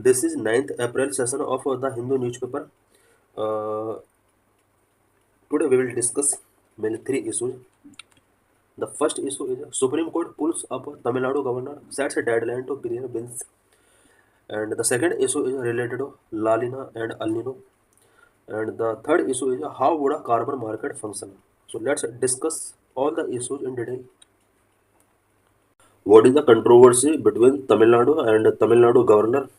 This is 9th April session of the Hindu newspaper. Uh, Today we will discuss mainly three issues. The first issue is Supreme Court pulls up Tamil Nadu governor, sets a deadline to clear bills. And the second issue is related to La Nina and El Nino. And the third issue is how would a carbon market function. So let's discuss all the issues in detail. What is the controversy between Tamil Nadu and Tamil Nadu governor?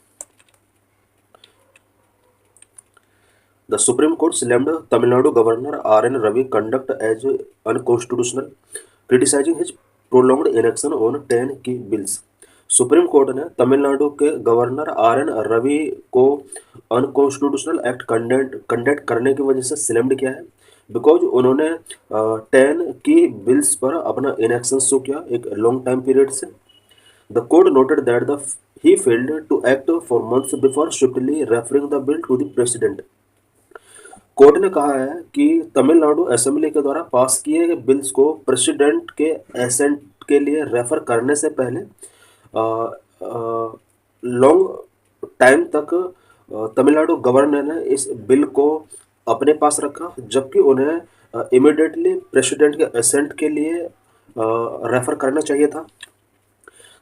The Supreme Court slammed Tamil Nadu Governor R.N. Ravi conduct as unconstitutional, criticizing his prolonged inaction on 10 key bills. Supreme court ने तमिलनाडु के governor are N Ravi को unconstitutional act conduct करने की वजह से slammed किया है because उन्होंने 10 की बिल्स पर अपना इनएक्शन शो किया एक लॉन्ग टाइम पीरियड से. The court noted that he failed to act for months before swiftly referring the bill to the president. Court ने कहा है कि तमिलनाडु असेंबली के द्वारा पास किए गए बिल्स को प्रेसिडेंट के एसेंट के लिए रेफर करने से पहले लॉन्ग टाइम तक तमिलनाडु गवर्नर ने इस बिल को अपने पास रखा जबकि उन्हें इमीडिएटली प्रेसिडेंट के एसेंट के लिए रेफर करना चाहिए था.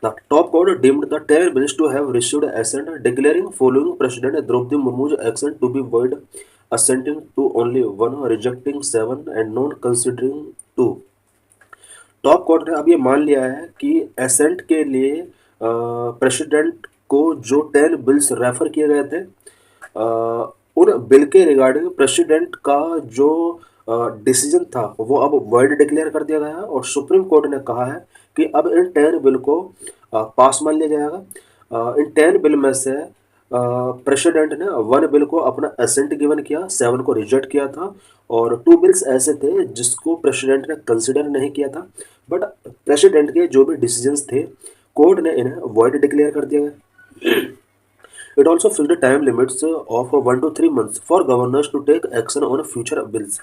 The top court deemed the 10 bills to have received assent, declaring following President Draupadi Murmu's action to be void, assenting to only one, rejecting 7 and non-considering 2. Top court ने अब ये मान लिया है कि एसेंट के लिए प्रेसिडेंट को जो 10 बिल्स रेफर किए गए थे उन बिल के रिगार्डिंग प्रेसिडेंट का जो डिसीजन था वो अब वॉइड डिक्लेयर कर दिया गया है और सुप्रीम कोर्ट ने कहा है कि अब इन 10 बिल को पास मान लिया जाएगा. इन 10 बिल में से प्रेसिडेंट ने 1 बिल को अपना एसेंट गिवन किया, 7 को रिजेक्ट किया था और 2 बिल्स ऐसे थे जिसको प्रेसिडेंट ने कंसिडर नहीं किया था बट प्रेसिडेंट के जो भी डिसीजंस थे कोर्ट ने इन्हें वॉइड डिक्लेयर कर दिया है. It also fixed time limits of 1 to 3 months for governors to take action on future bills.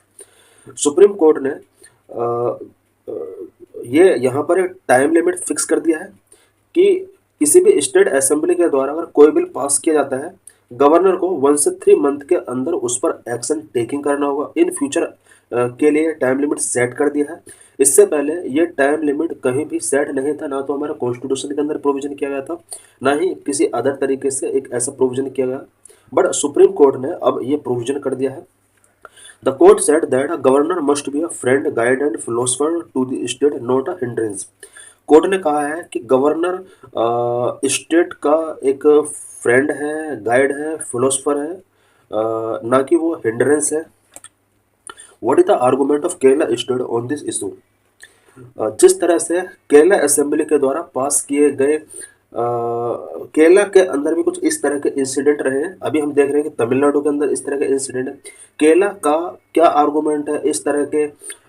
Supreme court ने ये यहाँ पर एक टाइम लिमिट फिक्स कर दिया है कि किसी भी स्टेट असेंबली के द्वारा अगर कोई बिल पास किया जाता है गवर्नर को 1 से 3 मंथ के अंदर उस पर एक्शन टेकिंग करना होगा. इन फ्यूचर के लिए टाइम लिमिट सेट कर दिया है. इससे पहले ये टाइम लिमिट कहीं भी सेट नहीं था, ना तो हमारे कॉन्स्टिट्यूशन के अंदर प्रोविजन किया गया था ना ही किसी अदर तरीके से एक ऐसा प्रोविजन किया गया बट सुप्रीम कोर्ट ने अब ये प्रोविजन कर दिया है. The court said that a governor must be a friend, guide and philosopher to the state, not a hindrance. Court ने कहा है कि गवर्नर स्टेट का एक फ्रेंड है, गाइड है, फिलोसफर है, ना कि वो हिंड्रेंस है. What is the argument of Kerala state on this issue? जिस तरह से केरला असेंबली के द्वारा पास किए गए केरला के अंदर भी कुछ इस तरह के इंसिडेंट रहे हैं. अभी हम देख रहे हैं कि तमिलनाडु के अंदर इस तरह के इंसिडेंट है. केरला का क्या आर्गूमेंट है इस तरह के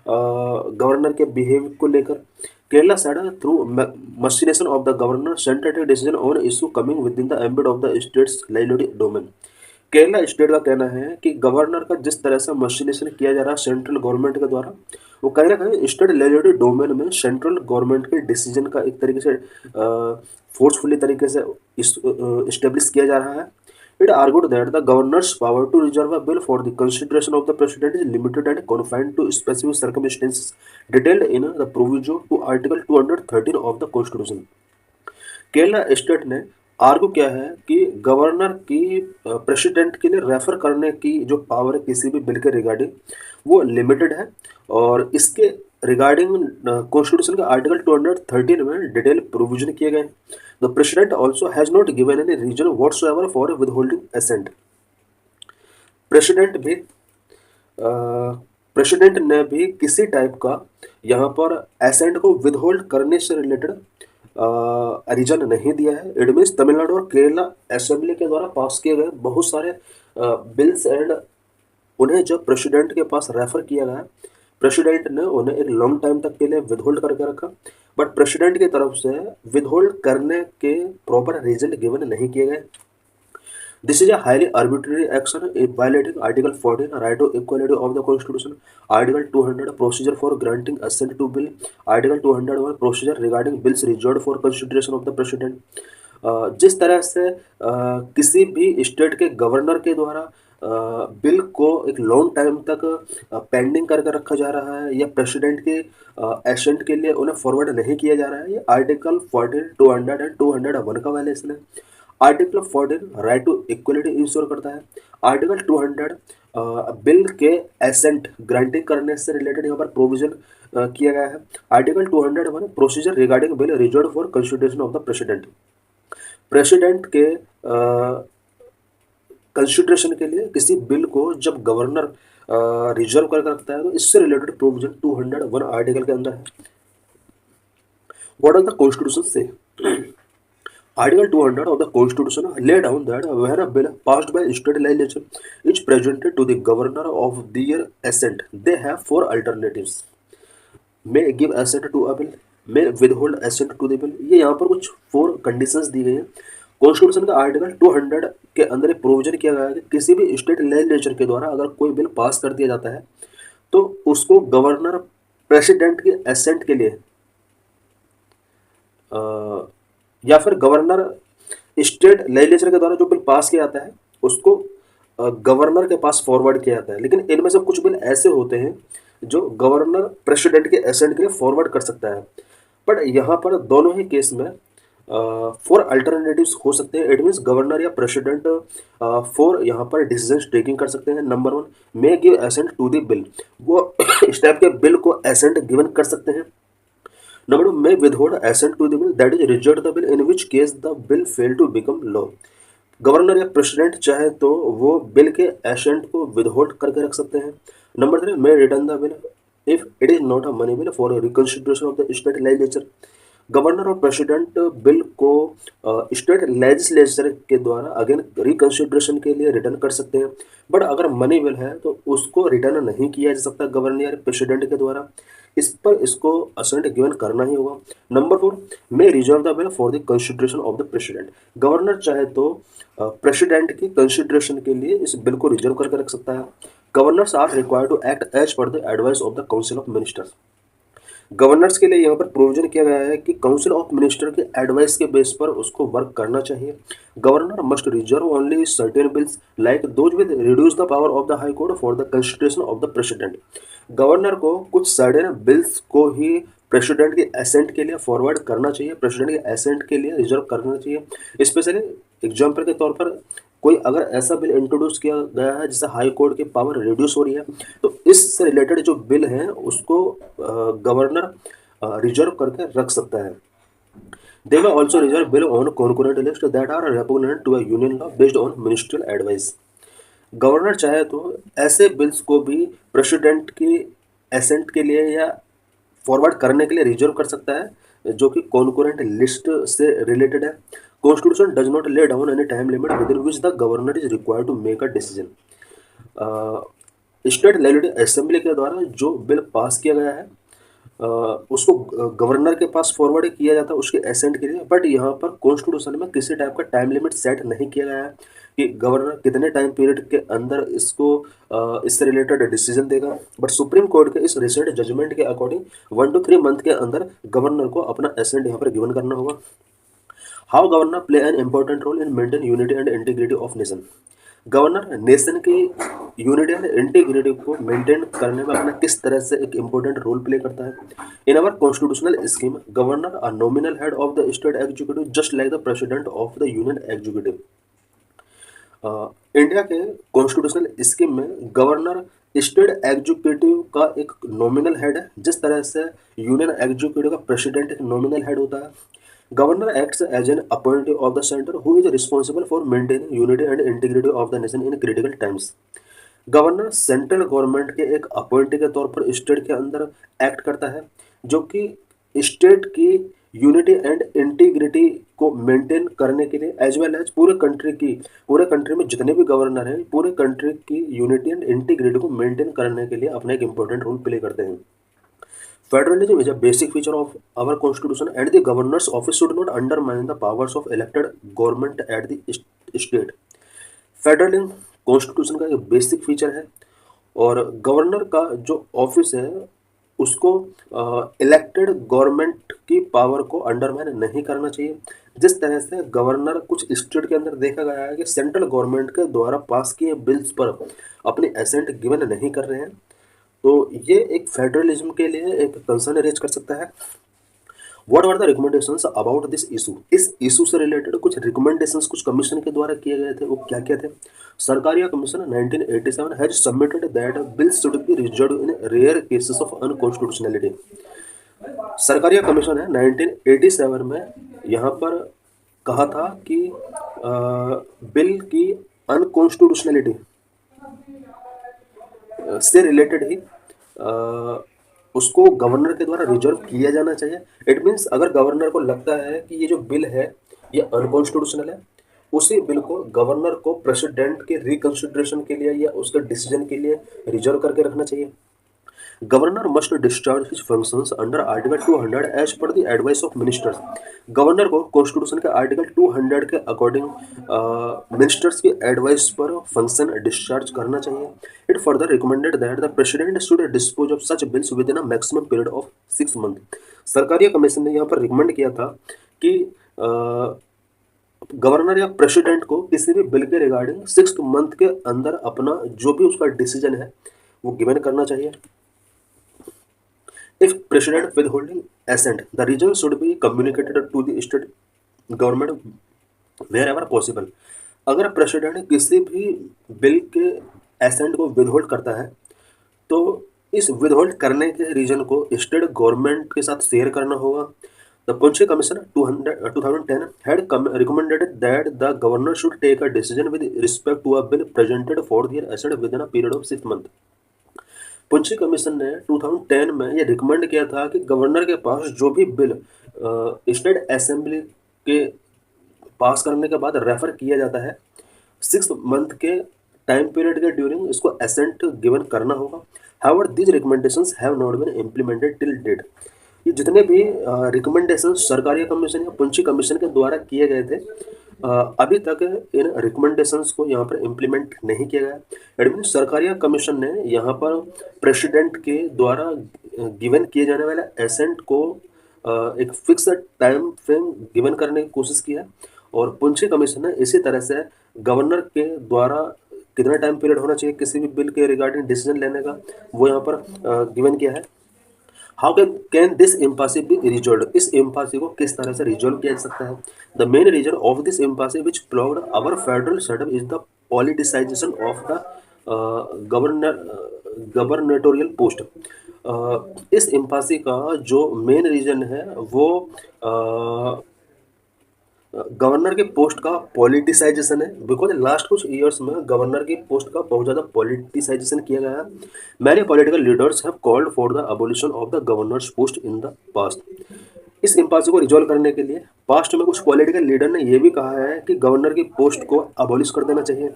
गवर्नर के बिहेवियर को लेकर? Kerala said through machination of the governor sent a decision on issue coming within the ambit of the state's legislative domain. Kerala state का कहना है कि गवर्नर का जिस तरह से मशीनेशन किया जा रहा है सेंट्रल गवर्नमेंट के द्वारा वो कहीं ना कहीं स्टेट लेजिस्लेटिव डोमेन में सेंट्रल गवर्नमेंट के डिसीजन का एक तरीके से फोर्सफुली तरीके से इस्टेब्लिश किया जा रहा है. It argued that the governor's power to reserve a bill for the consideration of the president is limited and confined to specific circumstances detailed in the proviso to Article 213 of the Constitution. Kerala state ने argue किया है कि governor की president के लिए refer करने की जो पावर है किसी भी बिल के रिगार्डिंग वो लिमिटेड है और इसके रिगार्डिंग कॉन्स्टिट्यूशन के आर्टिकल 213 में डिटेल प्रोविजन किए गए. The president also has not given any reason whatsoever for withholding assent. President ने भी किसी टाइप का यहाँ पर एसेंट को विदहोल्ड करने से रिलेटेड रीजन नहीं दिया है. इट मीन्स तमिलनाडु और केरला असेंबली के द्वारा पास किए गए बहुत सारे बिल्स एंड उन्हें जब प्रेसिडेंट के पास रेफर किया गया प्रेसिडेंट ने उन्हें एक लॉन्ग टाइम तक के लिए विदहोल्ड करके रखा बट प्रेसिडेंट की तरफ से विदहोल्ड करने के प्रॉपर रीजन गिवन नहीं किए गए. This is a highly arbitrary action violating Article 14, right to equality of the Constitution, Article 200, procedure for granting assent to bill, Article 201, procedure regarding bills reserved for consideration of the President. जिस तरह से किसी भी state के governor के द्वारा bill को एक लॉन्ग टाइम तक पेंडिंग करके रखा जा रहा है या प्रेसिडेंट के एसेंट के लिए उन्हें फॉरवर्ड नहीं किया जा रहा है, ये आर्टिकल 14, 200 एंड 201 का वायलेशन है। Article 14 right to equality ensure करता है। आर्टिकल 200 बिल के एसेंट ग्रांटिंग करने से रिलेटेड यहाँ पर प्रोविजन किया गया है। Article 201 procedure regarding bill reserve for consideration of the president. President के कंसिडरेशन के लिए किसी बिल को जब गवर्नर रिजर्व करके रखता है तो इससे रिलेटेड प्रोविजन 201 आर्टिकल के अंदर है। व्हाट डज द कॉन्स्टिट्यूशन से? Article 200 of the Constitution lay down that when a bill passed by state legislature is presented to the governor of their assent, they have four alternatives. May give assent to a bill, may withhold assent to the bill. ये यहाँ पर कुछ four conditions दी गई हैं। Constitution का article 200 के अंदर एक प्रोविजन किया गया है कि किसी भी स्टेट लेजिस्लेचर के द्वारा अगर कोई बिल पास कर दिया जाता है तो उसको गवर्नर प्रेसिडेंट के एसेंट के लिए या फिर गवर्नर स्टेट लेजिस्लेचर के द्वारा जो बिल पास किया जाता है उसको गवर्नर के पास फॉरवर्ड किया जाता है। लेकिन इनमें से कुछ बिल ऐसे होते हैं जो गवर्नर प्रेसिडेंट के एसेंट के लिए फॉरवर्ड कर सकता है। बट यहाँ पर दोनों ही केस में फोर अल्टरनेटिव्स हो सकते हैं। इट मीन्स गवर्नर या प्रेसिडेंट फोर यहाँ पर डिसीजन टेकिंग कर सकते हैं। Number 1, may give assent to the bill, वो इस टाइप के बिल को एसेंट गिवन कर सकते हैं। Number 2, may withhold assent to the bill, that is reject the bill, in which case the bill fail to become law. Governor या president चाहे तो वो बिल के एसेंट को विदहोल्ड करके रख सकते हैं। Number 3, may return the bill if it is not a money bill for reconsideration of the state legislature. Governor और प्रेसिडेंट बिल को स्टेट लेजिस्लेचर के द्वारा अगेन रिकंसिडरेशन के लिए रिटर्न कर सकते हैं। बट अगर मनी बिल है तो उसको रिटर्न नहीं किया जा सकता गवर्नर या प्रेसिडेंट के द्वारा, इस पर इसको असेंट गिवन करना ही होगा। Number 4, may reserve the bill for the consideration of the president. Governor चाहे तो प्रेसिडेंट की कंसिडरेशन के लिए इस बिल को रिजर्व करके रख सकता है। Governors are required to act as per the advice of the council of ministers. Governors के लिए यहाँ पर प्रोविजन किया गया है कि काउंसिल ऑफ मिनिस्टर के एडवाइस के बेस पर उसको वर्क करना चाहिए। Governor must reserve only certain bills like those with reduce the power of the high court for the consideration of the president. Governor को कुछ सर्टेन बिल्स को ही president के एसेंट के लिए फॉरवर्ड करना चाहिए, प्रेसिडेंट के एसेंट के लिए रिजर्व करना चाहिए। स्पेशली एग्जाम्पल के तौर पर कोई अगर ऐसा बिल इंट्रोड्यूस किया गया है जिससे हाई कोर्ट की पावर रिड्यूस हो रही है तो इससे रिलेटेड जो बिल है उसको गवर्नर रिजर्व करके रख सकता है। दे may also reserve bill on concurrent list that are repugnant to a union law based on ministerial advice. Governor चाहे तो ऐसे बिल्स को भी प्रेसिडेंट की एसेंट के लिए या फॉरवर्ड करने के लिए रिजर्व कर सकता है जो कि कॉन्करेंट लिस्ट से रिलेटेड है। Constitution does not lay down any time limit within which the governor is required to make a decision. State legislative assembly के द्वारा जो बिल पास किया गया है उसको गवर्नर के पास फॉरवर्ड किया जाता है उसके एसेंट के लिए। बट यहाँ पर कॉन्स्टिट्यूशन में किसी टाइप का टाइम लिमिट सेट नहीं किया गया है कि गवर्नर कितने टाइम पीरियड के अंदर इसको इससे रिलेटेड डिसीजन देगा। बट सुप्रीम कोर्ट के इस रिसेंट जजमेंट के अकॉर्डिंग 1 to 3 मंथ के अंदर गवर्नर को अपना एसेंट यहाँ पर गिवन करना होगा। How governor play an important role in maintain unity and integrity of nation. Governor nation की यूनिटी एंड इंटीग्रिटी को मेंटेन करने में अपना किस तरह से एक इंपॉर्टेंट रोल प्ले करता है। In our constitutional scheme governor are nominal head of the state executive just like the president of the union executive. India के कॉन्स्टिट्यूशनल स्कीम में गवर्नर स्टेट एग्जीक्यूटिव का एक नॉमिनल हेड है, जिस तरह से यूनियन एग्जीक्यूटिव का प्रेसिडेंट एक नॉमिनल हेड होता है। Governor acts as an appointee of the centre who is responsible for maintaining unity and integrity of the nation in critical times. Governor central government के एक अपॉइंटी के तौर पर state के अंदर एक्ट करता है जो कि स्टेट की यूनिटी एंड इंटीग्रिटी को मेंटेन करने के लिए एज वेल एज पूरे कंट्री में जितने भी गवर्नर हैं पूरे कंट्री की यूनिटी एंड इंटीग्रिटी को मेंटेन करने के लिए अपना एक इंपॉर्टेंट रोल प्ले करते हैं। Federalism is a basic feature of our constitution and the governor's office should not undermine the powers of elected government at the state. Federalism constitution का एक बेसिक फीचर है और गवर्नर का जो office है उसको इलेक्टेड गवर्नमेंट की power को अंडरमाइन नहीं करना चाहिए। जिस तरह से गवर्नर कुछ स्टेट के अंदर देखा गया है कि सेंट्रल गवर्नमेंट के द्वारा पास किए बिल्स पर अपनी एसेंट गिवन नहीं कर रहे हैं, तो ये एक फेडरलिज्म के लिए एक कंसर्न रेज कर सकता है। What are the recommendations about this issue, इस इशू से रिलेटेड कुछ रिकमेंडेशंस कुछ कमीशन के द्वारा किए गए थे, वो क्या क्या थे। Sarkaria commission 1987 has submitted that bills should be reserved in rare cases of unconstitutionality. Sarkaria commission है 1987 में यहाँ पर कहा था कि बिल की अनकॉन्स्टिट्यूशनलिटी से रिलेटेड ही उसको गवर्नर के द्वारा रिजर्व किया जाना चाहिए। इट मीन्स अगर गवर्नर को लगता है कि ये जो बिल है ये अनकॉन्स्टिट्यूशनल है, उसी बिल को गवर्नर को प्रेसिडेंट के रिकंसिडरेशन के लिए या उसके डिसीजन के लिए रिजर्व करके रखना चाहिए। Governor must discharge his functions under article 200 as per the advice of ministers. Governor को कॉन्स्टिट्यूशन के आर्टिकल 200 के अकॉर्डिंग मिनिस्टर्स की एडवाइस पर फंक्शन डिस्चार्ज करना चाहिए। It further recommended that the president should dispose of such bills within a maximum period of 6 month. Sarkaria commission ने यहाँ पर रिकमेंड किया था कि गवर्नर या प्रेसिडेंट को किसी भी बिल के रिगार्डिंग 6 मंथ के अंदर अपना जो भी उसका डिसीजन है वो गिवन करना चाहिए। If President withholding assent, the region should be communicated to the state government wherever possible. अगर प्रेसिडेंट किसी भी बिल के एसेंट को विदहोल्ड करता है तो इस विदहोल्ड करने के रीजन को स्टेट गवर्नमेंट के साथ शेयर करना होगा। The Punchhi commission 2010 had recommended that the governor should take a decision with respect to a bill presented for their assent within a period of 6 months. Punchhi commission ने 2010 में ये रिकमेंड किया था कि गवर्नर के पास जो भी बिल स्टेट असेंबली के पास करने के बाद रेफर किया जाता है 6 मंथ के टाइम पीरियड के ड्यूरिंग इसको असेंट गिवन करना होगा। However these recommendations have not been implemented till date. ये जितने भी रिकमेंडेशन सरकारी कमीशन या पुंछी कमीशन के द्वारा किए गए थे अभी तक इन रिकमेंडेशंस को यहाँ पर इम्प्लीमेंट नहीं किया गया। एडमिन सरकारिया कमीशन ने यहाँ पर प्रेसिडेंट के द्वारा गिवन किए जाने वाले एसेंट को एक फिक्स टाइम फ्रेम गिवन करने की कोशिश की है, और पुंछी कमीशन ने इसी तरह से गवर्नर के द्वारा कितना टाइम पीरियड होना चाहिए किसी भी बिल के रिगार्डिंग डिसीजन लेने का वो यहाँ पर गिवन किया है। How can this impasse be resolve, इस इम्पासी को किस तरह से रिजॉल्व किया जा सकता है। The main reason of this impasse which plagued our federal setup is the politicisation of the gubernatorial post. इस इम्पासी का जो मेन रीजन है वो गवर्नर के पोस्ट का पॉलिटिसाइजेशन है, बिकॉज लास्ट कुछ ईयर्स में गवर्नर की पोस्ट का बहुत ज़्यादा पॉलिटिसाइजेशन किया गया है। Many political leaders have called for the abolition of the governors post in the past. इस इम्पासी को रिजॉल्व करने के लिए पास्ट में कुछ पॉलिटिकल लीडर ने यह भी कहा है कि गवर्नर की पोस्ट को अबॉलिश कर देना चाहिए।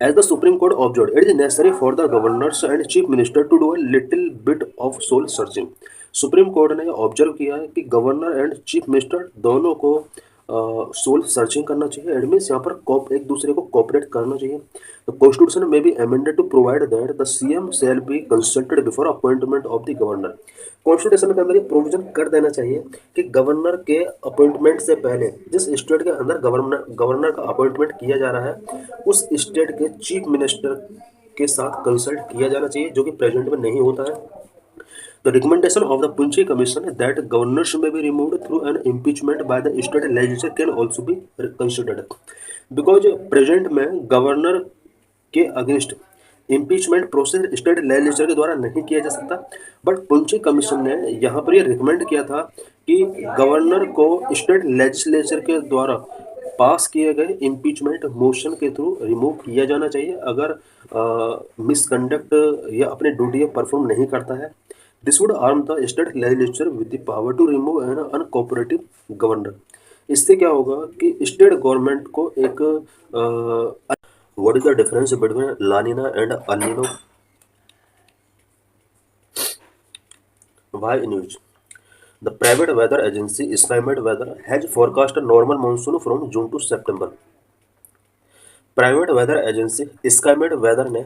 As the supreme court observed it is necessary for the governors and chief minister to do a little bit of soul searching. Supreme court ने ऑब्जर्व किया है कि गवर्नर एंड चीफ मिनिस्टर दोनों को सोल सर्चिंग करना चाहिए। Eight means यहाँ पर एक दूसरे को कोऑपरेट करना चाहिए। द कॉन्स्टिट्यूशन में be amended to provide that the CM shall be consulted before appointment of the governor. Constitution के अंदर ये प्रोविजन कर देना चाहिए कि गवर्नर के अपॉइंटमेंट से पहले जिस स्टेट के अंदर गवर्नर का अपॉइंटमेंट किया जा रहा है उस स्टेट के चीफ मिनिस्टर के साथ कंसल्ट किया जाना चाहिए, जो कि प्रेजेंट में नहीं होता है। The recommendation of the Punchi Commission that governors may be removed through an impeachment by the state legislature can also be considered. Because present में गवर्नर के against impeachment process state legislature के द्वारा नहीं किया जा सकता, बट पुंछी कमीशन ने यहाँ पर ये रिकमेंड किया था कि गवर्नर को स्टेट लेजिस्लेचर के द्वारा पास किए गए इम्पीचमेंट मोशन के थ्रू रिमूव किया जाना चाहिए अगर मिसकंडक्ट या अपनी ड्यूटी परफॉर्म नहीं करता है। This would arm the state legislature with the power to remove an uncooperative governor. इससे क्या होगा कि स्टेट गवर्नमेंट को एक what is the difference between La Nina and El Nino? Why news the private weather agency Skymet weather has forecast normal monsoon from June to September. Private weather agency Skymet weather ने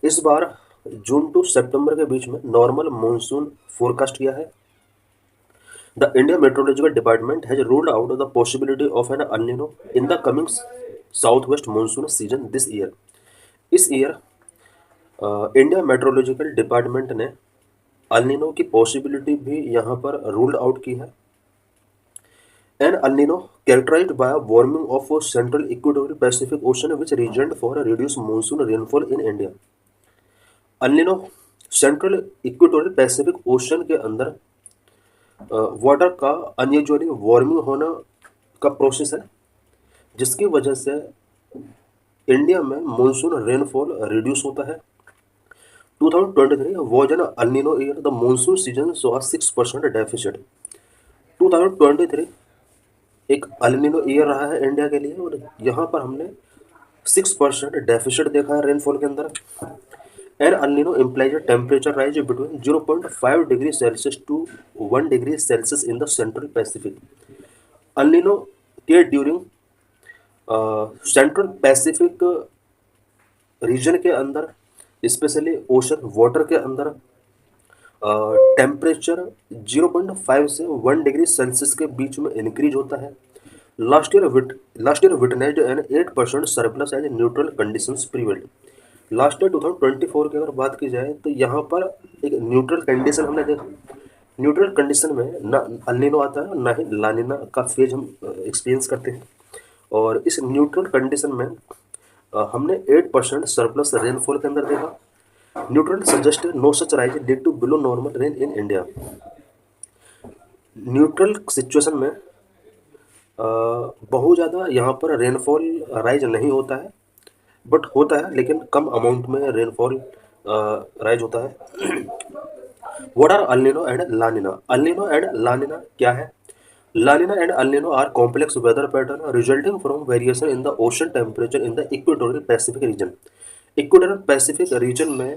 इस बार जून to सितंबर के बीच में normal monsoon forecast किया है। The India Meteorological Department has ruled out the possibility of an El Nino in the coming southwest monsoon season this year. इस year India meteorological department ने El Nino की possibility भी यहाँ पर ruled out की है। An El Nino characterized by a warming of central equatorial Pacific Ocean which region for a reduced monsoon rainfall in India. El Nino central equatorial Pacific ocean के अंदर water का unusually warming होना का process है, जिसकी वजह से India में मानसून रेनफॉल रिड्यूस होता है। 2023 was an El Nino year. The monsoon season saw a 6% deficit. 2023 एक एल नीनो ईयर रहा है इंडिया के लिए और यहाँ पर हमने 6% डेफिसिट देखा है रेनफॉल के अंदर। An El Nino implies a temperature rise between 0.5 degree Celsius to 1 degree Celsius in the central Pacific. El Nino के ड्यूरिंग सेंट्रल पैसिफिक रीजन के अंदर स्पेशली ओशन वाटर के अंदर टेम्परेचर 0.5 से 1 डिग्री सेल्सियस के बीच में इंक्रीज होता है। Last year witnessed an 8% surplus as neutral conditions prevailed. Last year 2024 की अगर बात की जाए तो यहाँ पर एक न्यूट्रल कंडीशन हमने देखा। न्यूट्रल कंडीशन में ना एल नीनो आता है ना ही ला नीना का फेज हम एक्सपीरियंस करते हैं, और इस न्यूट्रल कंडीशन में हमने 8% सरप्लस रेनफॉल के अंदर देखा। Neutral suggest no such rise lead to below normal rain in India. Neutral situation में बहुत ज़्यादा यहाँ पर रेनफॉल राइज नहीं होता है, बट होता है लेकिन कम अमाउंट में रेनफॉल राइज होता है। What are El Nino and La Nina? El Nino and La Nina क्या है? La Nina and El Nino are complex weather pattern resulting from variation in the ocean temperature in the equatorial Pacific region. Equatorial Pacific reason में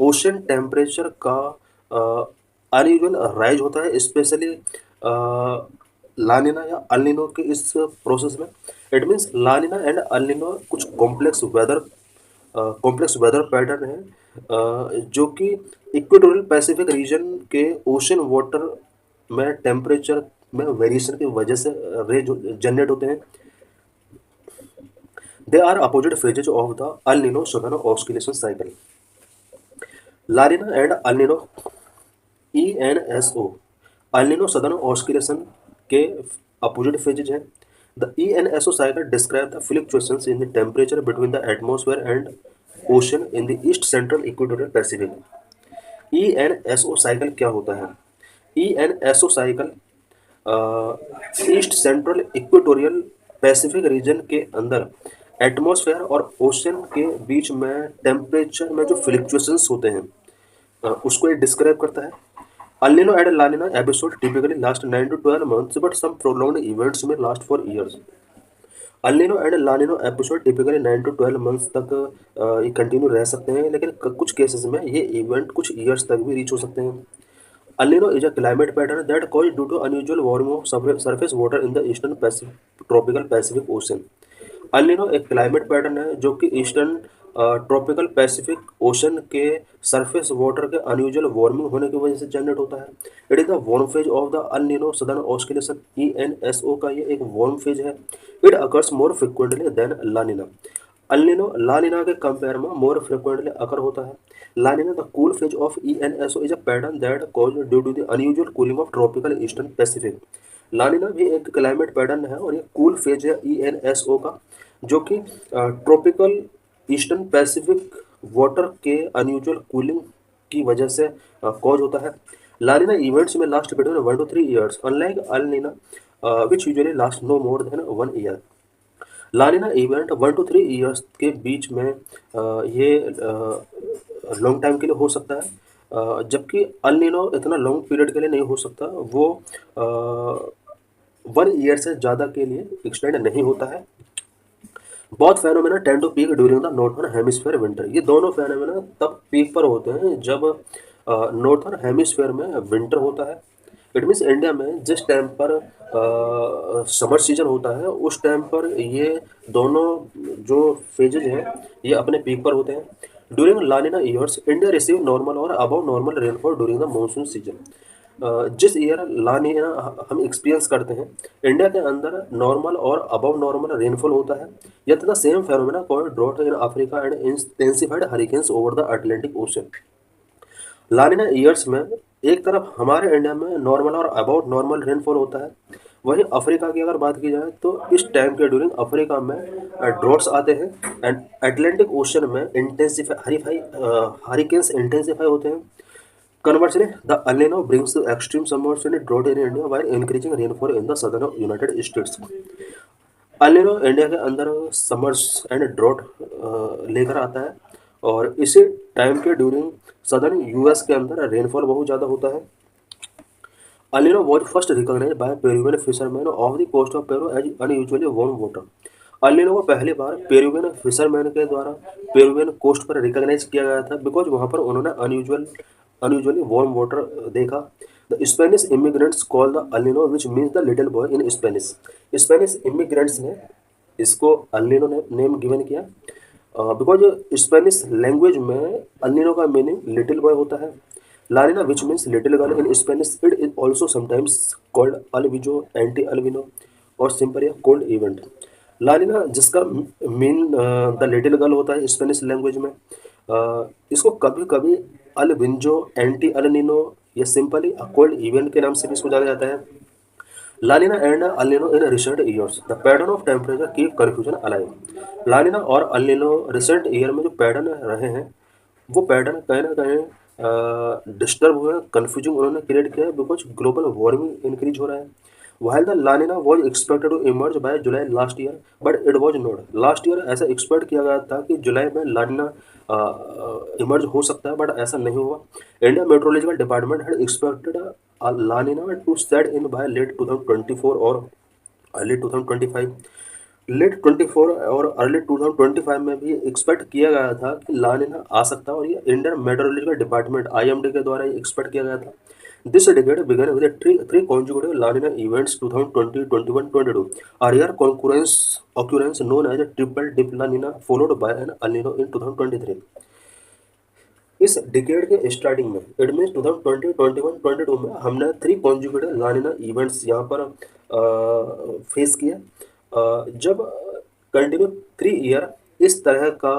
ocean temperature का unusual rise होता है, specially लानिना या El Nino के इस process में। It means La Nina and El Nino कुछ complex weather pattern है जो कि इक्वेटोरियल पैसिफिक रीजन के ओशन वाटर में टेम्परेचर में वेरिएशन की वजह से रेज जनरेट होते हैं। They are opposite phases of the El Nino southern oscillation cycle. La Nina and El Nino ENSO El Nino southern oscillation के अपोजिट फेजेज हैं। The ENSO cycle describe the fluctuations in the temperature between the atmosphere and ocean in the east central equatorial Pacific. ENSO cycle क्या होता है? ENSO cycle east central equatorial Pacific region के अंदर atmosphere और ocean के बीच में temperature में जो फ्लक्चुएशंस होते हैं उसको ये डिस्क्राइब करता है। El Nino and La Nina episode typically last 9 to 12 months but some prolonged events में last for years. El Nino and La Nino episode typically 9 to 12 months तक ये कंटिन्यू रह सकते हैं, लेकिन कुछ केसेस में ये इवेंट कुछ ईयर्स तक भी रीच हो सकते हैं। El Nino is a climate pattern that caused due to unusual warming of surface water in the eastern tropical Pacific Ocean. El Nino एक क्लाइमेट पैटर्न है जो कि ईस्टर्न ट्रॉपिकल पैसिफिक ओशन के सरफेस वाटर के unusual warming होने की वजह से जनरेट होता है। It is the warm phase of the El Nino southern oscillation. ENSO का ये एक वार्म फेज है। It occurs more frequently than La Nina. El Nino La Nina के कंपेयर में मोर फ्रिक्वेंटली अकर होता है। La Nina, the cool phase of ENSO is a pattern that caused due to the unusual cooling of tropical eastern Pacific. La Nina भी एक climate pattern है और ये cool phase है ENSO का, जो कि ट्रॉपिकल ईस्टर्न पैसिफिक वाटर के अनयूजुअल कूलिंग की वजह से कॉज होता है। La Nina इवेंट्स में last between 1 to 3 years, unlike El Nina which usually last no more than 1 year. La Nina event 1 to 3 years के बीच में ये लॉन्ग टाइम के लिए हो सकता है, जबकि एल नीनो इतना लॉन्ग पीरियड के लिए नहीं हो सकता, वो 1 year से ज़्यादा के लिए एक्सटेंड नहीं होता है। Both phenomena tend to peak during the northern hemisphere winter. ये दोनों फेनोमेना तब पीक पर होते हैं जब नॉर्थर्न हेमिस्फीयर में विंटर होता है। इट मीन्स इंडिया में जिस टाइम पर समर सीजन होता है उस टाइम पर ये दोनों जो फेजेज हैं ये अपने पीक पर होते हैं। During La Nina years India receive normal और above normal rainfall during the monsoon season. जिस ईयर लानिना हम एक्सपीरियंस करते हैं, इंडिया के अंदर नॉर्मल और अबव नॉर्मल रेनफॉल होता है। Yet the same phenomena called drought in Africa and intensified hurricanes over the Atlantic ocean. La Nina years में एक तरफ हमारे इंडिया में नॉर्मल और अबाउट नॉर्मल रेनफॉल होता है, वहीं अफ्रीका की अगर बात की जाए तो इस टाइम के ड्यूरिंग अफ्रीका में ड्रॉट्स आते हैं एंड अटलांटिक ओशन में इंटेंसिफाई हरिकेन्स इंटेंसिफाई होते हैं। Conversely, the El Nino brings extreme summers and drought in India while increasing rainfall in the southern United States. El Nino India के अंदर summers and drought लेकर आता है और इसी टाइम के ड्यूरिंग सदर्न यूएस के अंदर रेनफॉल बहुत ज़्यादा होता है। El Nino was first recognized by Peruvian fishermen off the coast of Peru as unusually warm water. El Nino को पहली बार पेरुवियन फिशरमैन के द्वारा पेरुवियन कोस्ट पर रिकॉग्नाइज किया गया था बिकॉज वहाँ पर उन्होंने अनयूजुअली वार्म वाटर देखा। The Spanish immigrants call the El Nino which means the little boy in Spanish. Spanish immigrants ने इसको El Nino ने नेम गिवन किया बिकॉज स्पेनिश लैंग्वेज में El Nino का मीनिंग लिटिल बॉय होता है। La Nina which means little girl in Spanish, it is also sometimes called El Viejo, anti El Nino और simple या कोल्ड इवेंट। लानिना जिसका मीन द लिटिल गर्ल होता है स्पेनिश लैंग्वेज में, इसको कभी कभी अल्विंजो, एंटी अल्निनो या सिंपली कोल्ड इवेंट के नाम से भी इसको जाना जाता है। लानिना and El Nino in recent years, the pattern of temperature keep confusion alive. लानिना और El Nino रिसेंट ईयर में जो पैटर्न रहे हैं वो पैटर्न कहीं ना कहीं डिस्टर्ब हुए, कन्फ्यूजिंग उन्होंने क्रिएट किया है बिकॉज ग्लोबल वार्मिंग इंक्रीज हो रहा है। While the La Nina was expected to emerge by July last year, but it was not. Last year ऐसा एक्सपेक्ट किया गया था कि जुलाई में लानिना इमर्ज हो सकता है, बट ऐसा नहीं हुआ। India meteorological department had expected La Nina to set in by late 2024 और अर्ली 2025। लेट 24 और अर्ली 2025 में भी एक्सपेक्ट किया गया था कि लानिना आ सकता है और ये इंडियन मेट्रोलॉजिकल डिपार्टमेंट IMD के द्वारा एक्सपेक्ट किया गया था। This decade began with three consecutive La Nina events 2020, 21, 22. A rare occurrence known as a triple dip La Nina followed by an El Nino in 2023. इस डिकेड के starting में it mean 2020, 21, 22 में हमने 3 कॉन्जिक्यूटिव La Nina इवेंट्स यहाँ पर face किया। जब continue 3 year इस तरह का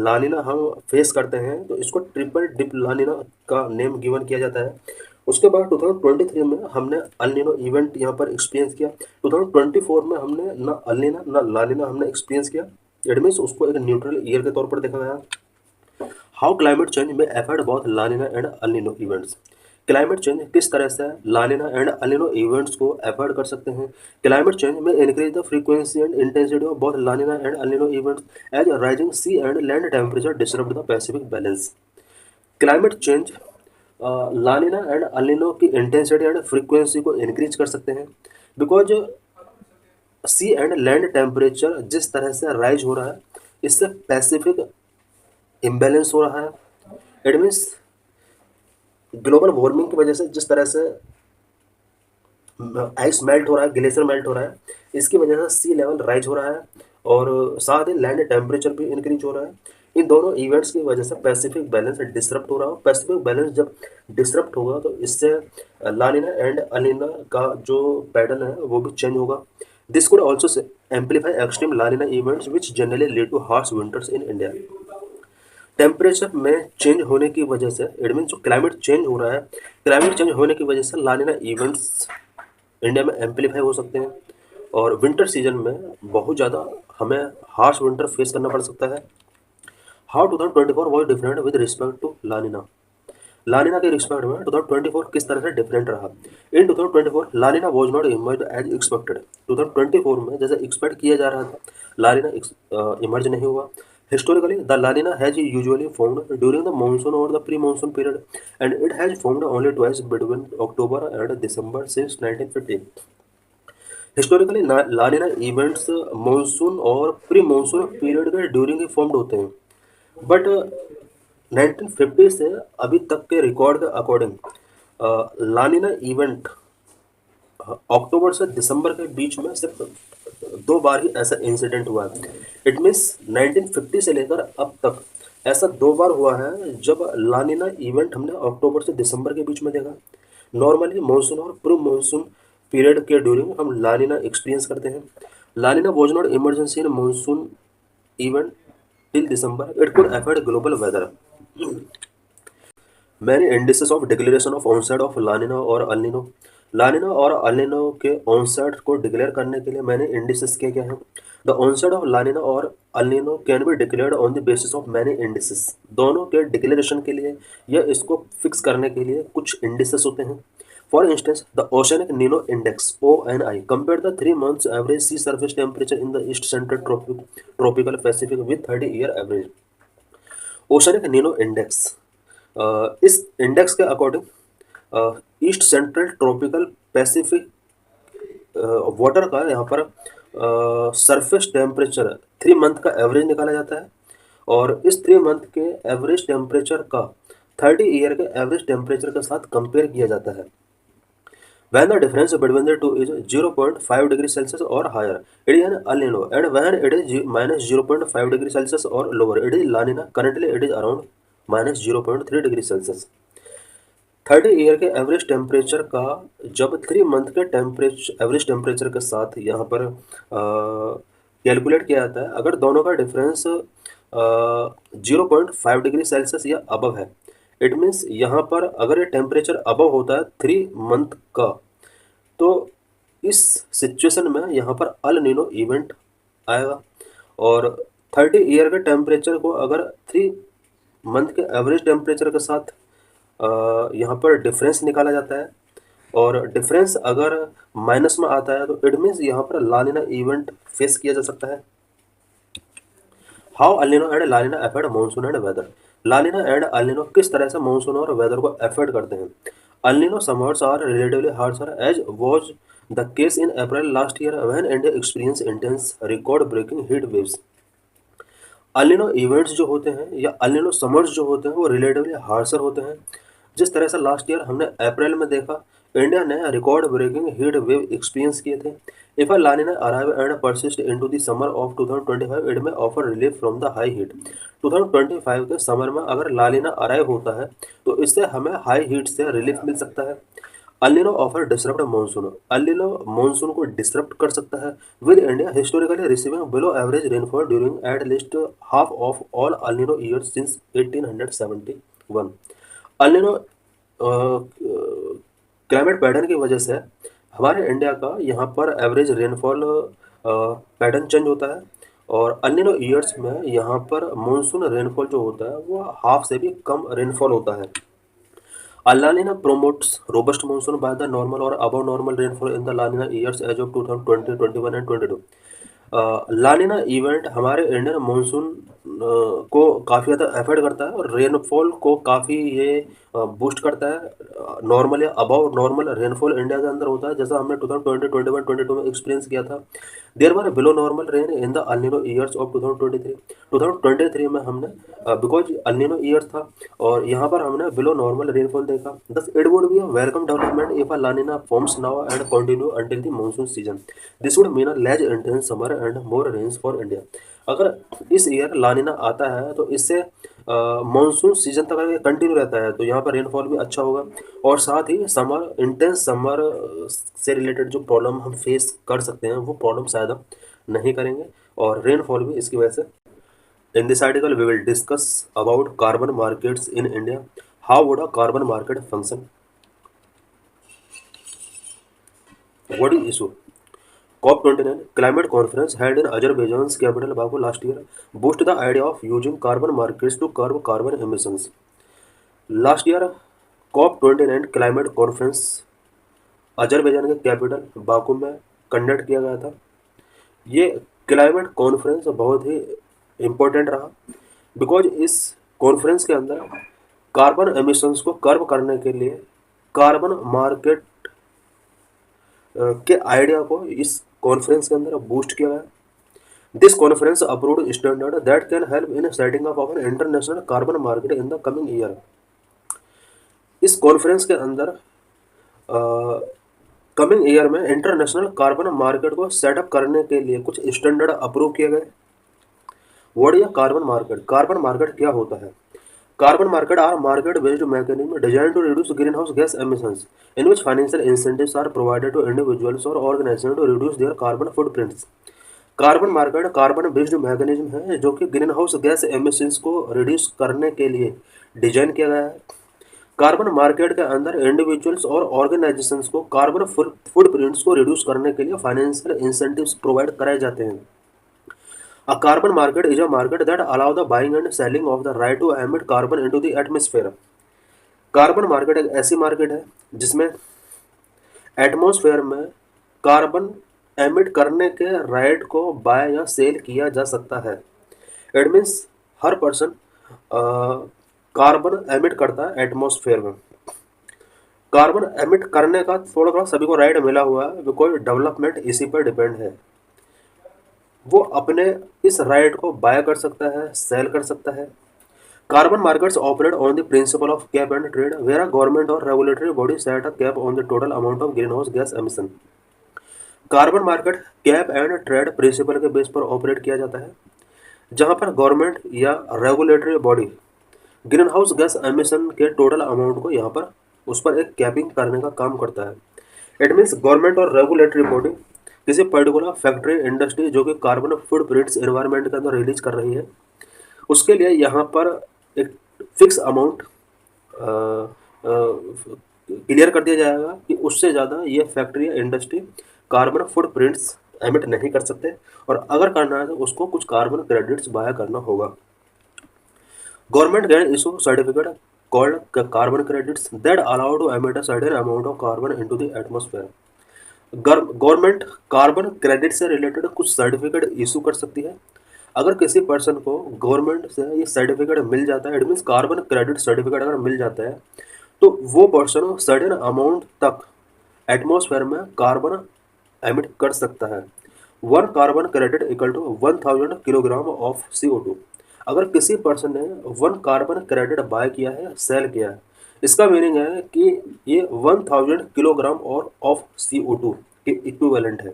La Nina हम फेस करते हैं तो इसको ट्रिपल डिप La Nina का नेम गिवन किया जाता है। उसके बाद 2023 में हमने El Nino इवेंट यहाँ पर एक्सपीरियंस किया। 2024 में हमने ना El Nino ना La Nina हमने एक्सपीरियंस किया। इट मीन्स उसको एक न्यूट्रल ईयर के तौर पर देखा गया। हाउ क्लाइमेट चेंज में एफर्ट बहुत La Nina and El Nino events. Climate change किस तरह से La Nina and El Nino events को अवॉइड कर सकते हैं। क्लाइमेट चेंज में increase the frequency and intensity of both La Nina and El Nino events as rising sea and land temperature disturb the Pacific balance. Climate change La Nina and El Nino की intensity and frequency को increase कर सकते हैं because sea and land temperature जिस तरह से rise हो रहा है इससे पैसिफिक इम्बैलेंस हो रहा है। इट मीन्स ग्लोबल वार्मिंग की वजह से जिस तरह से आइस मेल्ट हो रहा है, ग्लेशियर मेल्ट हो रहा है, इसकी वजह से सी लेवल राइज हो रहा है और साथ ही लैंड टेम्परेचर भी इंक्रीज हो रहा है। इन दोनों इवेंट्स की वजह से पैसिफिक बैलेंस डिस्टर्ब हो रहा है। पैसिफिक बैलेंस जब डिस्टर्ब होगा तो इससे La Nina and El Nino का जो पैटर्न है वो भी चेंज होगा। This could also amplify extreme La Nina events which generally lead too harsh winters in India. Temperature में चेंज होने की वजह से इट मीन जो क्लाइमेट चेंज हो रहा है, क्लाइमेट चेंज होने की वजह से La Nina इवेंट्स इंडिया में एम्पलीफाई हो सकते हैं और विंटर सीजन में बहुत ज़्यादा हमें हार्श विंटर फेस करना पड़ सकता है। How 2024 was different with respect to La Nina। La Nina के रिस्पेक्ट में 2024 किस तरह से डिफरेंट रहा। In 2024 La Nina was not emerge as expected. 2024 में जैसे एक्सपेक्ट किया जा रहा था La Nina इमर्ज नहीं हुआ। Historically, the La Nina has usually formed during the monsoon or the pre-monsoon period, and it has formed only twice between October and December since 1950. Historically La Nina events monsoon और pre monsoon period के during ही formed होते हैं, but 1950 से अभी तक के record के according La Nina event अक्टूबर से दिसंबर के बीच में सिर्फ 2 बार ही ऐसा इंसिडेंट हुआ है। इट मीन्स 1950 से लेकर अब तक ऐसा 2 बार हुआ है जब La Nina इवेंट हमने अक्टूबर से दिसंबर के बीच में देखा। नॉर्मली मानसून और प्री मानसून पीरियड के ड्यूरिंग हम लानिना एक्सपीरियंस करते हैं। La Nina was not emergency in monsoon event till December, it could affect global weather. Many indices of declaration of onset of La Nina और अल्निनो। लानिना और अल्निनो के onset को declare करने के लिए मैंने इंडिसेस के क्या हैं। द ऑनसेट ऑफ लानिना और अल्निनो can be declared on the basis of many indices. दोनों के डिक्लेरेशन के लिए या इसको फिक्स करने के लिए कुछ इंडिसेस होते हैं। For instance the oceanic Nino index ONI compare the 3 months average C surface temperature in the east central tropical Pacific with 30 year average. Oceanic Nino index, इस इंडेक्स के according east central tropical Pacific water का यहाँ पर surface temperature 3 month का average निकाला जाता है और इस 3 month के एवरेज टेम्परेचर का 30 year के एवरेज टेम्परेचर के साथ कंपेयर किया जाता है। When the difference between the two is 0.5 degree Celsius or higher, it is an El Nino, and when it is minus 0.5 degree Celsius or lower, it is La Nina. Currently, it is around minus 0.3 degree Celsius. 30 year के average temperature का जब 3 month के average temperature के साथ यहाँ पर calculate किया जाता है, अगर दोनों का डिफरेंस 0.5 डिग्री सेल्सियस या अबव है, इट मीन्स यहाँ पर अगर ये टेम्परेचर अबव होता है 3 month का, तो इस सिचुएशन में यहाँ पर अल नीनो इवेंट आएगा। और 30 year के टेम्परेचर को अगर 3 month के एवरेज टेम्परेचर के साथ यहाँ पर डिफरेंस निकाला जाता है और डिफरेंस अगर माइनस में आता है तो इट मीन्स यहाँ पर ला नीना इवेंट फेस किया जा सकता है। How El Nino and La Nina affect monsoon and weather. La Nina and El Nino किस तरह से मानसून और वेदर को अफेक्ट करते हैं। El Nino summers are relatively harsher as was the case in April last year when India experience intense record breaking heat waves. El Nino events जो होते हैं या अल नीनो समर्स जो होते हैं वो रिलेटिवली हार्शर होते हैं। जिस तरह से लास्ट ईयर हमने अप्रैल में देखा, इंडिया ने record breaking heat wave experience किए थे। If a La Nina arrive and persist into the summer of 2025, it may offer relief from the high heat. 2025 के समर में अगर लानिना अराइव होता है तो इससे हमें हाई हीट से रिलीफ मिल सकता है। El Nino offer disrupt monsoon. El Nino monsoon को डिसरप्ट कर सकता है with India historically receiving below average rainfall during at least half of all Al Nino years since 1871। El Nino climate pattern की वजह से हमारे इंडिया का यहाँ पर एवरेज रेनफॉल पैटर्न चेंज होता है और अल नीनो ईयर्स में यहाँ पर मानसून रेनफॉल जो होता है वो हाफ से भी कम रेनफॉल होता है। La Nina promotes robust monsoon by the normal or above normal rainfall in the La Nina years as of 2020, 21 and 22। लानिना event हमारे इंडियन मानसून को काफ़ी ज़्यादा अफेक्ट करता है और रेनफॉल को काफ़ी ये बूस्ट करता है। नॉर्मल या अबव नॉर्मल रेनफॉल इंडिया के अंदर होता है, जैसा हमने 2020, 21, 22 में एक्सपीरियंस किया था। There were below normal rain in the El Nino years of 2023। 2023 में हमने बिकॉज अल नीनो ईयर था और यहाँ पर हमने बिलो नॉर्मल रेनफॉल देखा। Thus it would be a welcome development if a La Nina forms now and continue until the monsoon season. This would mean a less intense summer and more rains for India. अगर इस year लानिना आता है तो इससे monsoon season तक अगर continue रहता है तो यहाँ पर रेनफॉल भी अच्छा होगा और साथ ही समर इंटेंस समर से रिलेटेड जो प्रॉब्लम हम फेस कर सकते हैं वो प्रॉब्लम शायद हम नहीं करेंगे और रेनफॉल भी इसकी वजह से। In this article, we will discuss about carbon markets in India. How would a carbon market function? What is issue? COP29 climate conference held in Azerbaijan's capital Baku last year boosted the idea of using carbon markets to curb carbon emissions. Last year, COP29 climate conference Azerbaijan के capital Baku में conduct किया गया था। ये climate conference बहुत ही important रहा because इस conference के अंदर कार्बन एमिशंस को कर्व करने के लिए कार्बन मार्केट के आइडिया को इस कॉन्फ्रेंस के अंदर बूस्ट किया गया। This conference approved standard that can help in setting up of an international carbon market in the coming year. इस कॉन्फ्रेंस के अंदर कमिंग ईयर में इंटरनेशनल कार्बन मार्केट को सेटअप करने के लिए कुछ स्टैंडर्ड अप्रूव किए गए। What is carbon market? Carbon market क्या होता है? Carbon market are market-based mechanism designed to reduce greenhouse gas emissions, in which financial incentives are provided to individuals or organizations to reduce their carbon footprints. Carbon market carbon based mechanism है जो कि green house gas emissions को reduce करने के लिए design किया गया है। कार्बन मार्केट के अंदर इंडिविजुअल्स और ऑर्गेनाइजेशंस को कार्बन फुटप्रिंट्स को रिड्यूस करने के लिए फाइनेंशियल इंसेंटिव्स प्रोवाइड कराए जाते हैं। A carbon market is a market that allows the buying and selling of the right to emit carbon into the atmosphere. Carbon market एक ऐसी मार्केट है जिसमें एटमॉस्फेयर में कार्बन एमिट करने के राइट को बाय या सेल किया जा सकता है। It means her person carbon emit करता है एटमॉस्फेयर में। कार्बन एमिट करने का थोड़ा थोड़ा सभी को राइट मिला हुआ है, बिकॉज डेवलपमेंट इसी पर डिपेंड है। वो अपने इस राइट को बाय कर सकता है, सेल कर सकता है। Carbon markets operate on the principle of cap and trade, where a government और regulatory body set a cap on the total amount of green house gas emission. Carbon market cap and trade principle के base पर ऑपरेट किया जाता है, जहां पर government या regulatory body green house gas emission के टोटल अमाउंट को यहाँ पर उस पर एक कैपिंग करने का काम करता है। इट मीन्स गवर्नमेंट और रेगुलेटरी बॉडी किसी पर्टिकुलर फैक्ट्री इंडस्ट्री जो कि कार्बन फुटप्रिंट्स एनवायरनमेंट के अंदर रिलीज कर रही है, उसके लिए यहाँ पर एक फिक्स अमाउंट क्लियर कर दिया जाएगा कि उससे ज़्यादा ये फैक्ट्री या इंडस्ट्री कार्बन फुटप्रिंट्स एमिट नहीं कर सकते, और अगर करना है तो उसको कुछ कार्बन क्रेडिट्स बाय करना होगा। Government can issue certificate called carbon credits that allow to emit a certain amount of carbon into the atmosphere. Government carbon credit से रिलेटेड कुछ सर्टिफिकेट इशू कर सकती है। अगर किसी पर्सन को गवर्नमेंट से ये सर्टिफिकेट मिल जाता है, it means carbon credit certificate अगर मिल जाता है, तो वो पर्सन सर्टेन अमाउंट तक एटमॉस्फेयर में कार्बन एमिट कर सकता है। 1 carbon credit equal to 1000 kilogram of CO2। अगर किसी पर्सन ने 1 कार्बन क्रेडिट बाय किया है, सेल किया है, इसका मीनिंग है कि ये 1000 किलोग्राम और ऑफ CO2 के इक्विवेलेंट है।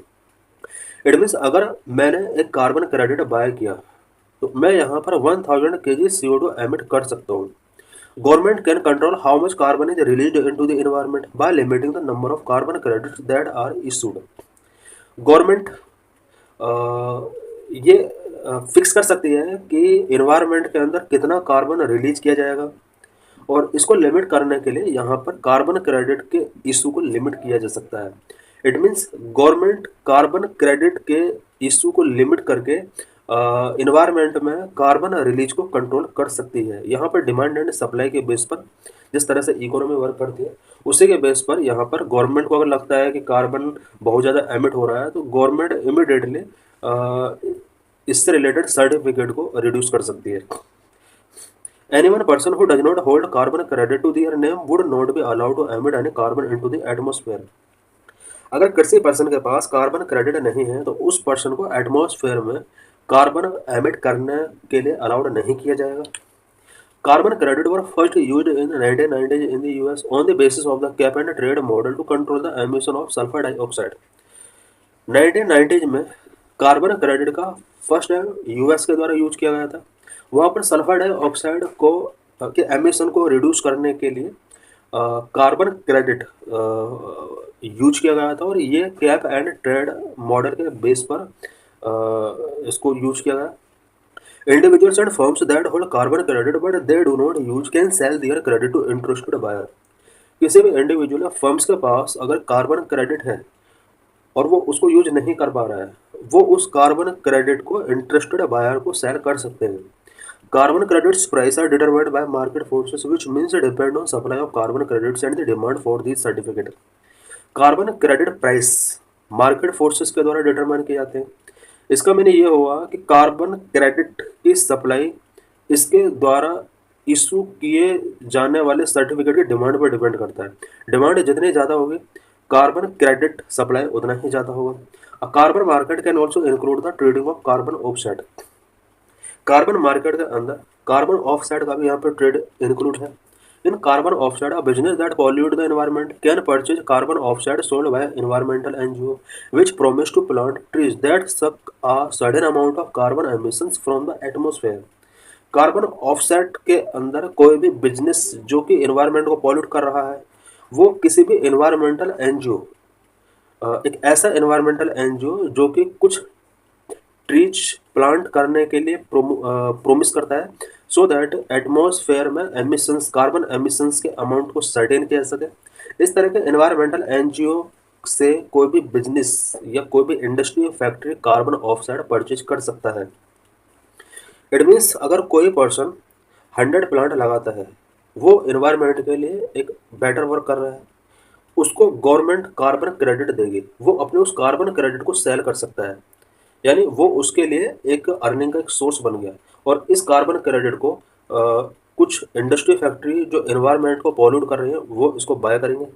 इट मीन्स अगर मैंने एक कार्बन क्रेडिट बाय किया तो मैं यहाँ पर 1000 kg CO2 एमिट कर सकता हूँ। Government can control how much carbon is released into the environment by limiting the number of carbon credits that are issued. Government ये फिक्स कर सकती है कि एनवायरनमेंट के अंदर कितना कार्बन रिलीज किया जाएगा, और इसको लिमिट करने के लिए यहाँ पर कार्बन क्रेडिट के इशू को लिमिट किया जा सकता है। It means government carbon credit के इशू को लिमिट करके इन्वायरमेंट में कार्बन रिलीज को कंट्रोल कर सकती है। यहाँ पर डिमांड एंड सप्लाई के बेस पर जिस तरह से इकोनॉमी वर्क करती है, उसी के बेस पर यहाँ पर गवर्नमेंट को अगर लगता है कि कार्बन बहुत ज़्यादा एमिट हो रहा है, तो गवर्नमेंट इमिडिएटली इससे रिलेटेड सर्टिफिकेट को रिड्यूस कर सकती है। Any one person who does not hold carbon credit to their name would not be allowed to emit any carbon into the atmosphere. अगर किसी पर्सन के पास कार्बन क्रेडिट नहीं है तो उस पर्सन को एटमॉस्फेयर में कार्बन एमिट करने के लिए अलाउड नहीं किया जाएगा। Carbon credit were first used in 1990s in the US on the basis of the cap and trade model to control the emission of sulphur dioxide. 1990s में carbon credit का first US के द्वारा use किया गया था। वहाँ पर sulphur dioxide को के एमिशन को रिड्यूस करने के लिए कार्बन क्रेडिट यूज किया गया था, और ये कैप एंड ट्रेड मॉडल के बेस पर इसको यूज किया गया। Individuals and firms that hold carbon credit but they do not use can sell their credit to interested buyer. किसी भी इंडिविजुअल या फर्म्स के पास अगर कार्बन क्रेडिट है और वो उसको यूज नहीं कर पा रहा है, वो उस कार्बन क्रेडिट को इंटरेस्टेड बायर को सेल कर सकते हैं। Carbon credits price are determined by market forces, which means it depend on supply of carbon credits and the demand for these certificate. Carbon credit price market forces के द्वारा determine किए जाते हैं। इसका मीनिंग ये हुआ कि कार्बन क्रेडिट की सप्लाई इसके द्वारा इशू किए जाने वाले सर्टिफिकेट की डिमांड पर डिपेंड करता है। डिमांड जितनी ज़्यादा होगी, कार्बन क्रेडिट सप्लाई उतना ही ज़्यादा होगा। Carbon market can also include the trading of carbon offset. Carbon market के अंदर कार्बन ऑफसेट का भी यहाँ पर ट्रेड इंक्लूड है। In carbon offset a business that pollute the environment can purchase carbon offset sold by environmental NGO which promise to plant trees that suck a certain amount of carbon emissions from the atmosphere. Carbon offset के अंदर कोई भी business जो कि environment को pollute कर रहा है, वो किसी भी एनवायरमेंटल एनजीओ, एक ऐसा एनवायरमेंटल एनजीओ जो कि कुछ ट्रीज प्लांट करने के लिए प्रोमिस करता है, सो दैट एटमॉस्फेयर में एमिशंस, कार्बन एमिशंस के अमाउंट को सर्टेन किया जा सके। इस तरह के एनवायरमेंटल एनजीओ से कोई भी बिजनेस या कोई भी इंडस्ट्री या फैक्ट्री कार्बन ऑफसेट परचेज कर सकता है। इट मीन्स अगर कोई पर्सन 100 प्लांट लगाता है, वो एनवायरनमेंट के लिए एक बेटर वर्क कर रहा है, उसको गवर्नमेंट कार्बन क्रेडिट देगी, वो अपने उस कार्बन क्रेडिट को सेल कर सकता है, यानी वो उसके लिए एक अर्निंग का एक सोर्स बन गया। और इस कार्बन क्रेडिट को कुछ इंडस्ट्री फैक्ट्री जो एनवायरनमेंट को पॉल्यूट कर रही है वो इसको बाय करेंगे।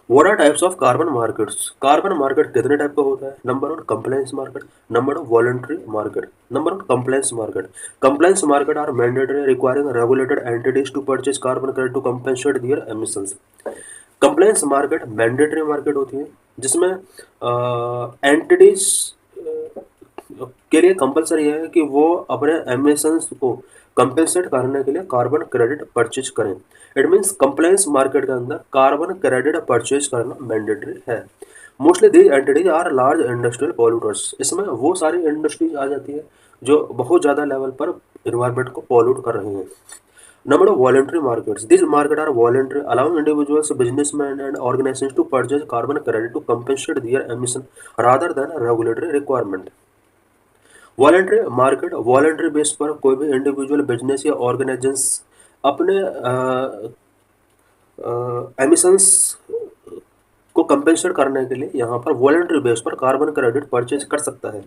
What are types of carbon markets? Carbon market कितने टाइप का होता है? Number 1 compliance market, number 2 voluntary market, number 1 compliance market. Compliance market are mandatory requiring regulated entities to purchase carbon credit to compensate their emissions. Compliance market mandatory market होती है जिसमें entities के लिए compulsory है कि वो अपने एमिशंस को कंपेंसेट करने के लिए कार्बन क्रेडिट परचेज करें। इट मीन्स कंप्लायंस मार्केट के अंदर कार्बन क्रेडिट परचेज करना मैंडेटरी है। Mostly these entities are large industrial polluters. इसमें वो सारी इंडस्ट्रीज आ जाती है जो बहुत ज़्यादा लेवल पर इन्वायरमेंट को पॉल्यूट कर रही हैं। Number of voluntary markets. These markets are voluntary, allowing individuals, businessmen, and organizations to purchase carbon credit to compensate their emission rather than a regulatory requirement. Voluntary market, voluntary base पर कोई भी individual, business या organisations अपने emissions को compensate करने के लिए यहाँ पर वॉलंटरी बेस पर कार्बन क्रेडिट परचेज कर सकता है।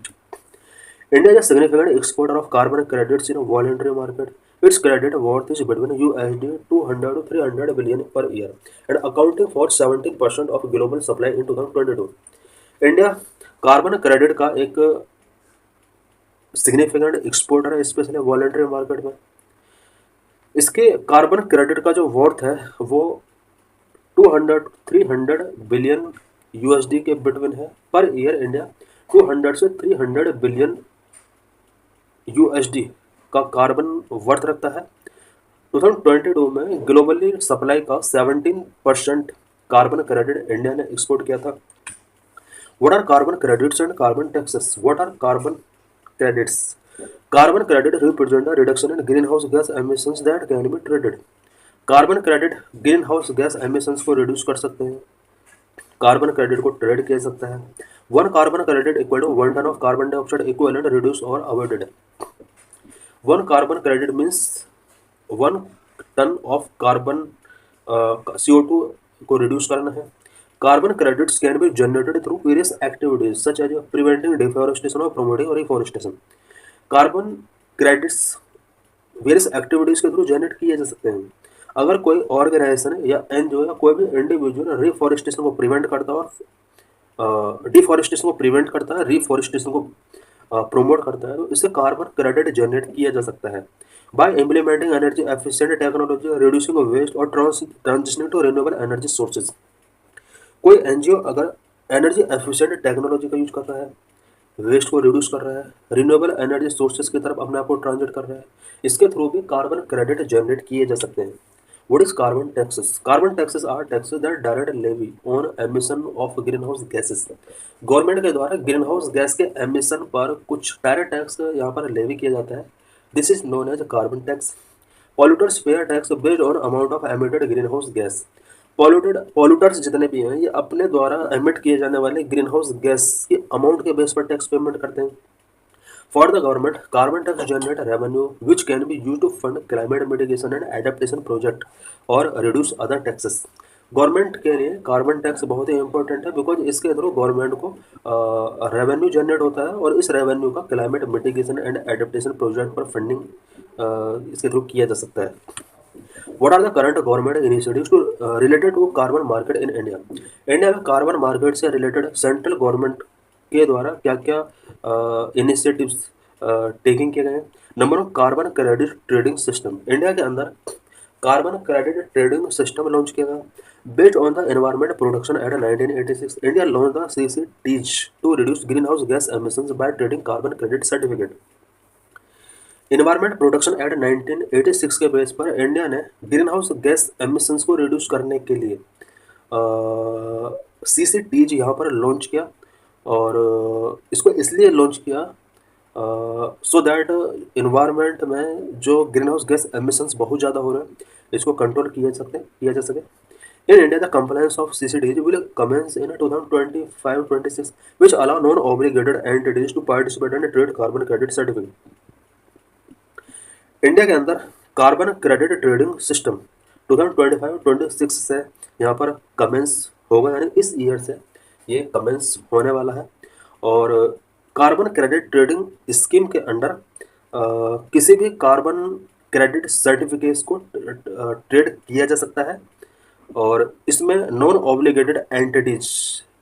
India is a significant exporter of carbon credits in a voluntary market. Its credit worth is between USD 200 to 300 billion per year and accounting for 17% of global supply in 2022. India carbon credit का एक significant exporter है, specially voluntary market में। इसके carbon credit का जो worth है वो 200 300 billion USD के बिटवीन है पर ईयर। इंडिया 200 से 300 बिलियन यूएसडी का कार्बन वर्थ रखता है। 2022 में ग्लोबली सप्लाई का 17% कार्बन क्रेडिट इंडिया ने एक्सपोर्ट किया था। What are carbon credits and carbon taxes? What are carbon credits? Carbon credit represent a reduction in green house gas emissions that can be traded. Carbon credit green house gas emissions को reduce कर सकते हैं, carbon credit को trade किया जा सकता है। 1 carbon credit equal to 1 ton of carbon dioxide equivalent reduce और avoided. 1 carbon credit means 1 ton of carbon CO2 को रिड्यूस करना है। Carbon credits can be generated through various activities such as preventing deforestation और promoting reforestation. Carbon credits various activities के through generate किए जा सकते हैं। अगर कोई ऑर्गेनाइजेशन या एनजीओ या कोई भी इंडिविजुअल रिफॉरेस्टेशन को प्रिवेंट करता है और डिफॉरेस्टेशन को प्रिवेंट करता है, रिफॉरेस्टेशन को प्रोमोट करता है, तो इससे कार्बन क्रेडिट जनरेट किया जा सकता है by implementing energy efficient technology, reducing waste और transitioning to renewable energy sources. कोई एनजीओ अगर एनर्जी एफिशिएंट टेक्नोलॉजी का यूज कर रहा है, वेस्ट को रिड्यूस कर रहा है, रिन्यूएबल एनर्जी सोर्सेज की तरफ अपने आप को ट्रांजिट कर रहा है, इसके थ्रू भी कार्बन क्रेडिट जनरेट किए जा सकते हैं। What is carbon taxes? Carbon taxes are taxes that direct levy on emission of greenhouse gases. Government के द्वारा ग्रीन हाउस गैस के एमिशन पर कुछ डायरेक्ट टैक्स यहाँ पर लेवी किया जाता है। This is known as carbon tax. Polluters pay a tax based on amount of emitted green house gas. Polluters जितने भी हैं ये अपने द्वारा एमिट किए जाने वाले ग्रीन हाउस गैस के अमाउंट के बेस पर टैक्स पेमेंट करते हैं। For the government, carbon tax generate revenue which can be used to fund climate mitigation and adaptation project और reduce other taxes. गवर्नमेंट के लिए कार्बन टैक्स बहुत ही important है बिकॉज इसके थ्रू गवर्नमेंट को रेवेन्यू जनरेट होता है और इस रेवेन्यू का climate mitigation and adaptation project पर फंडिंग इसके थ्रू किया जा सकता है। What are the current government initiatives to related to carbon market in India? India में कार्बन मार्केट से रिलेटेड सेंट्रल गवर्नमेंट के द्वारा क्या क्या इनिशिएटिव्स टेकिंग किए गए हैं। Number 1 carbon credit trading system. India के अंदर carbon credit trading system launch किया गया based on the environment production at 1986। India launch the CCTs to reduce green house gas emissions by trading carbon credit certificate. Environment protection act 1986 के base पर India ने green house gas emissions को reduce करने के लिए CCTG यहाँ पर launch किया। और इसको इसलिए लॉन्च किया सो दैट इन्वायरमेंट में जो ग्रीन हाउस गैस एमिशंस बहुत ज़्यादा हो रहे हैं इसको कंट्रोल किया जा सके। In India, the compliance of CCTG will commence in 2025-26, which allow non-obligated entities to participate and trade carbon credit certificate. India के अंदर कार्बन क्रेडिट ट्रेडिंग सिस्टम 2025-26 से यहाँ पर कमेंस होगा, यानी इस ईयर से ये कमेंस होने वाला है। और कार्बन क्रेडिट ट्रेडिंग स्कीम के अंडर किसी भी कार्बन क्रेडिट सर्टिफिकेट्स को ट्रेड किया जा सकता है और इसमें नॉन ऑब्लिगेटेड एंटिटीज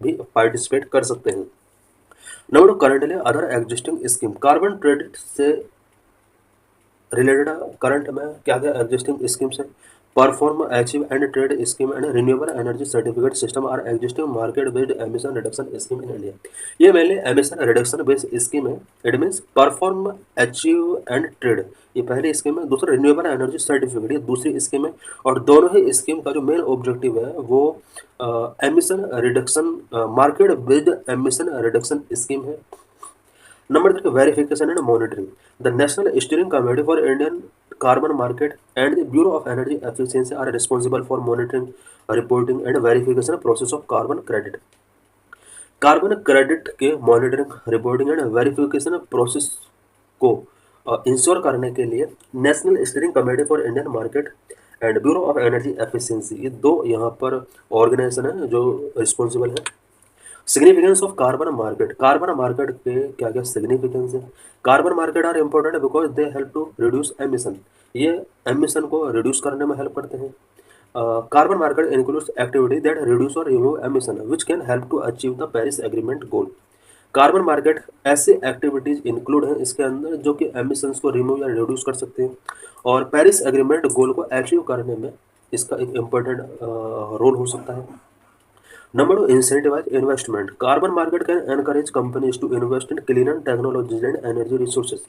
भी पार्टिसिपेट कर सकते हैं। Number 2, currently other existing scheme. Carbon credit से रिलेटेड करंट में क्या क्या एग्जिस्टिंग स्कीम्स हैं? Perform, achieve and trade scheme and renewable energy certificate system are existing market based emission reduction scheme in India. ये mainly emission reduction based scheme है। It means perform, achieve and trade, ये पहली scheme है। दूसरा renewable energy certificate, ये दूसरी scheme है। और दोनों ही स्कीम का जो मेन ऑब्जेक्टिव है वो emission reduction, market based emission reduction scheme है। Number 3, verification and monitoring. The National Steering Committee for Indian Carbon Market and the Bureau of Energy Efficiency are responsible for monitoring, reporting and verification process of carbon credit. Carbon credit के monitoring, reporting and verification process को ensure करने के लिए national steering committee for Indian market and bureau of energy efficiency, ये दो यहाँ पर organisation है जो रिस्पॉन्सिबल है। Significance of carbon market. Carbon market के क्या क्या सिग्निफिकेंस है? Carbon market are important because they help to reduce emission, ये एमिशन को रिड्यूस करने में हेल्प करते हैं। Carbon market includes activity that reduce और remove emission which can help to achieve the Paris agreement goal. Carbon market ऐसे activities include हैं इसके अंदर जो कि एमिशंस को रिमूव या रिड्यूस कर सकते हैं और पेरिस एग्रीमेंट गोल को अचीव करने में इसका एक इम्पोर्टेंट रोल हो सकता है। Number 2, incentivize investment. Carbon market can encourage companies to invest in cleaner technologies and energy resources.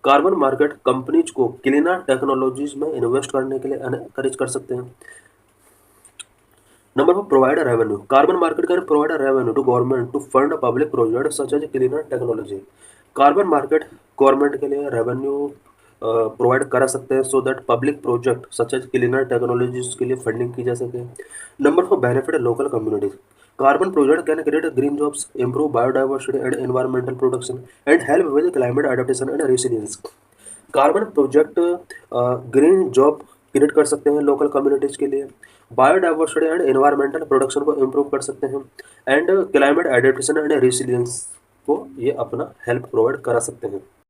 Carbon market companies को क्लीनर टेक्नोलॉजीज में इन्वेस्ट करने के लिए एनकरेज कर सकते हैं। Number 4, provide revenue. Carbon market can provide revenue to government to fund public project such as cleaner technology. Carbon market government के लिए रेवेन्यू प्रोवाइड करा सकते हैं so that public project such as cleaner technologies के लिए funding की जा सके। Number 4, benefit local communities. Carbon project can create green jobs, improve biodiversity and environmental protection and help with climate adaptation and resilience. Carbon project green job create कर सकते हैं local communities के लिए, बायोडाइवर्सिटी एंड एनवायरमेंटल प्रोडक्शन को improve कर सकते हैं and climate adaptation and resilience को ये अपना हेल्प प्रोवाइड करा सकते हैं।